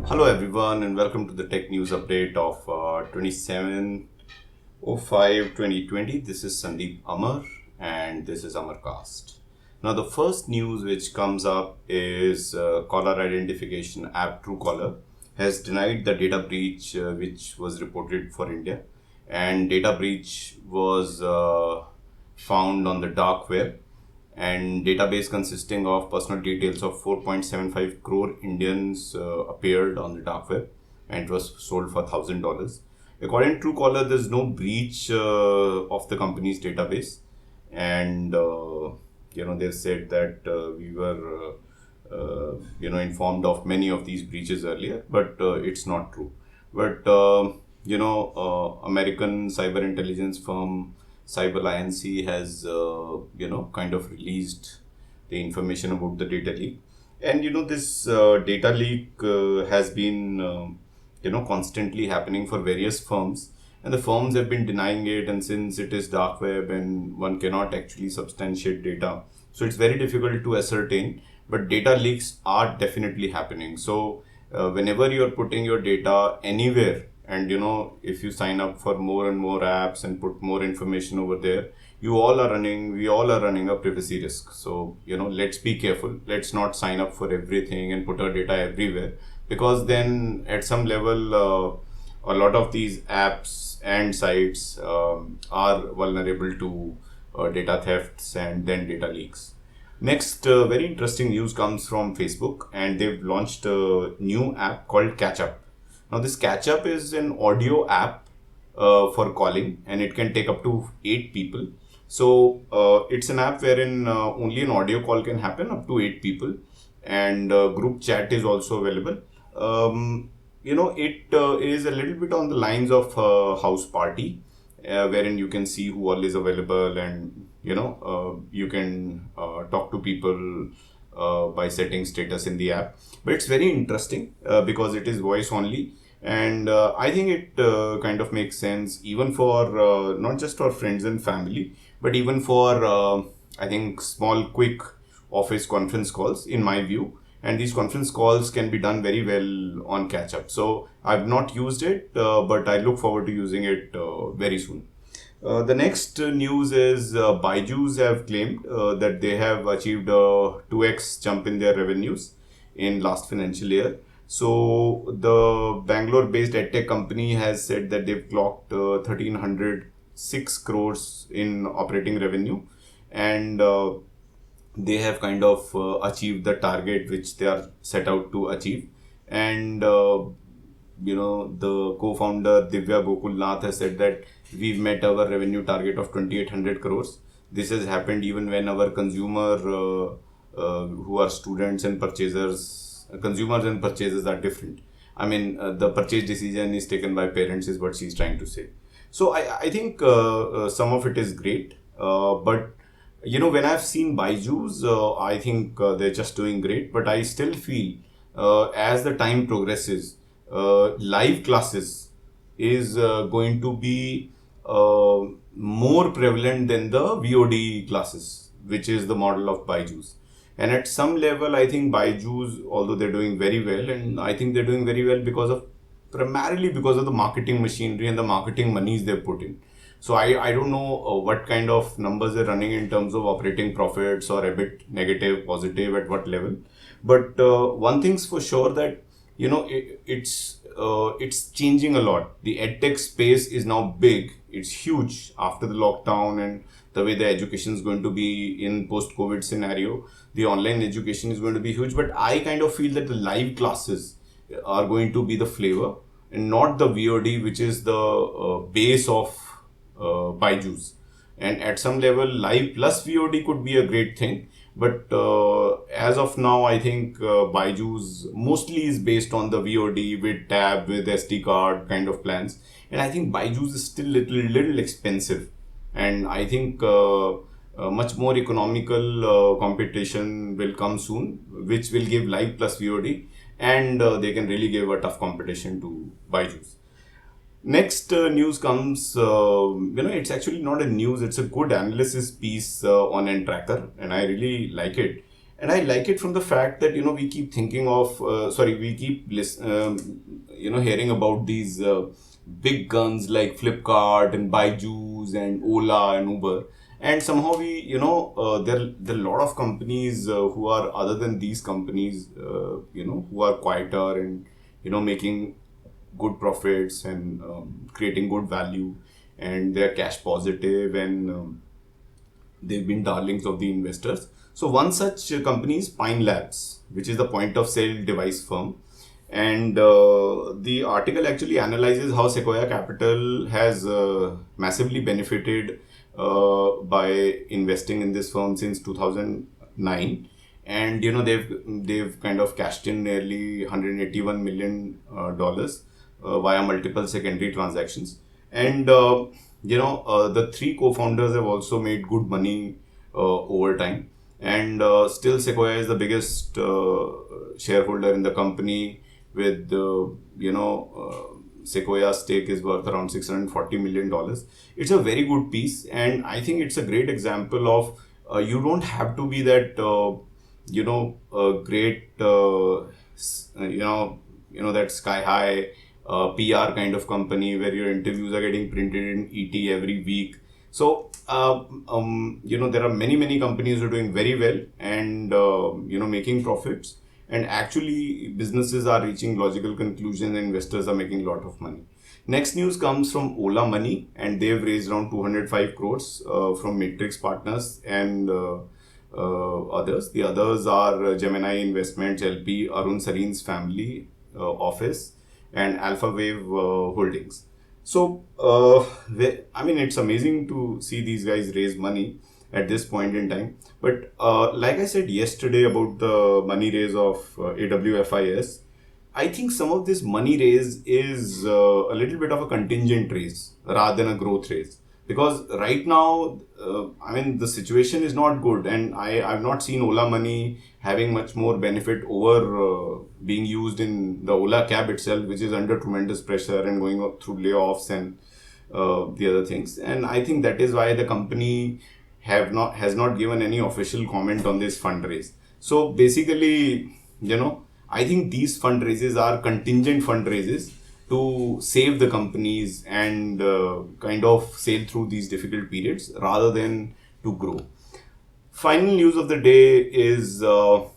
Hello everyone and welcome to the tech news update of 27/05/2020. This is Sandeep Amar and this is Amarcast. Now the first news which comes up is caller identification app Truecaller has denied the data breach which was reported for India, and data breach was found on the dark web, and database consisting of personal details of 4.75 crore Indians appeared on the dark web, and it was sold for $1,000. According to Truecaller, there's no breach of the company's database, and they've said that we were informed of many of these breaches earlier, but it's not true. But American cyber intelligence firm Cyber INC has kind of released the information about the data leak, and this data leak has been constantly happening for various firms, and the firms have been denying it. And since it is dark web and one cannot actually substantiate data, so it's very difficult to ascertain. But data leaks are definitely happening. So whenever you're putting your data anywhere, and if you sign up for more and more apps and put more information over there, we all are running a privacy risk. So let's be careful. Let's not sign up for everything and put our data everywhere, because then at some level a lot of these apps and sites are vulnerable to data thefts and then data leaks. Next, very interesting news comes from Facebook, and they've launched a new app called Catch Up. Now, this Catch Up is an audio app for calling, and it can take up to 8 people. So, it's an app wherein only an audio call can happen up to 8 people, and group chat is also available. It is a little bit on the lines of house party, wherein you can see who all is available, and you can talk to people by setting status in the app. But it's very interesting because it is voice only, and I think it kind of makes sense even for not just for friends and family, but even for I think small quick office conference calls, in my view. And these conference calls can be done very well on Catch Up. So I've not used it, but I look forward to using it very soon. The next news is Byju's have claimed that they have achieved a 2x jump in their revenues in last financial year. So the Bangalore-based edtech company has said that they've clocked 1,306 crores in operating revenue, and they have kind of achieved the target which they are set out to achieve. And the co-founder Divya Gokulnath has said that we've met our revenue target of 2,800 crores. This has happened even when our consumer who are students and consumers and purchasers are different. I mean, the purchase decision is taken by parents, is what she's trying to say. So I think some of it is great, but when I've seen Byju's, I think they're just doing great. But I still feel as the time progresses, live classes is going to be more prevalent than the VOD classes, which is the model of Byju's. And at some level, I think Byju's, although they're doing very well, and I think they're doing very well primarily because of the marketing machinery and the marketing monies they've put in. So I don't know what kind of numbers they're running in terms of operating profits or EBIT negative, positive, at what level. But one thing's for sure that it's changing a lot. The edtech space is now big. It's huge after the lockdown, and the way the education is going to be in post-COVID scenario. The online education is going to be huge. But I kind of feel that the live classes are going to be the flavor, and not the VOD, which is the base of Byju's. And at some level, live plus VOD could be a great thing. But as of now, I think Byju's mostly is based on the VOD with tab, with SD card kind of plans. And I think Byju's is still little expensive. And I think much more economical competition will come soon, which will give live plus VOD. And they can really give a tough competition to Byju's. Next news comes, it's actually not a news, it's a good analysis piece on Entrackr, and I really like it. And I like it from the fact that, we keep thinking of, we keep hearing about these big guns like Flipkart and Byju's and Ola and Uber. And somehow there are a lot of companies who are other than these companies, who are quieter and, making good profits and creating good value, and they're cash positive, and they've been darlings of the investors. So one such company is Pine Labs, which is the point of sale device firm. And the article actually analyzes how Sequoia Capital has massively benefited by investing in this firm since 2009. And they've kind of cashed in nearly $181 million via multiple secondary transactions. And the three co-founders have also made good money over time. And still Sequoia is the biggest shareholder in the company, with Sequoia's stake is worth around $640 million. It's a very good piece, and I think it's a great example of you don't have to be that great that sky high PR kind of company where your interviews are getting printed in ET every week. So there are many companies who are doing very well and making profits. And actually, businesses are reaching logical conclusions and investors are making a lot of money. Next news comes from Ola Money, and they've raised around 205 crores from Matrix Partners and others. The others are Gemini Investments LP, Arun Sarin's family office, and Alpha Wave Holdings. So, it's amazing to see these guys raise money at this point in time. But like I said yesterday about the money raise of AWFIS, I think some of this money raise is a little bit of a contingent raise rather than a growth raise. Because right now, the situation is not good, and I've not seen Ola Money having much more benefit over being used in the Ola cab itself, which is under tremendous pressure and going through layoffs and the other things. And I think that is why the company has not given any official comment on this fundraise. So basically, I think these fundraises are contingent fundraises to save the companies and kind of sail through these difficult periods rather than to grow. Final news of the day is, the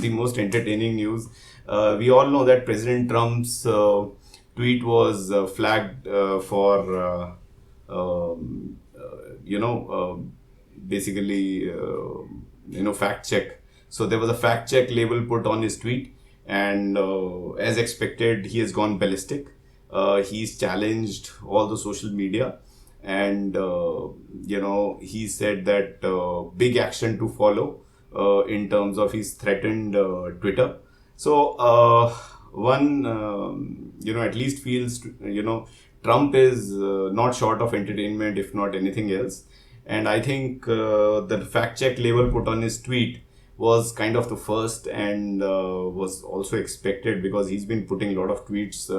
most entertaining news. We all know that President Trump's tweet was flagged for fact check. So there was a fact check label put on his tweet, and as expected, he has gone ballistic. He's challenged all the social media, and he said that big action to follow in terms of he's threatened Twitter. So one at least feels Trump is not short of entertainment, if not anything else. And I think the fact check label put on his tweet was kind of the first and was also expected, because he's been putting a lot of tweets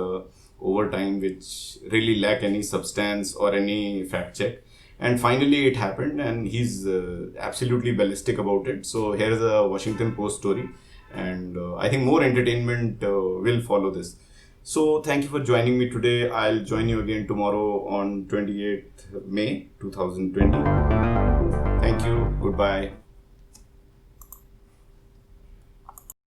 over time which really lack any substance or any fact check. And finally it happened, and he's absolutely ballistic about it. So here's a Washington Post story, and I think more entertainment will follow this. So thank you for joining me today. I'll join you again tomorrow on 28th May 2020. Thank you. Goodbye.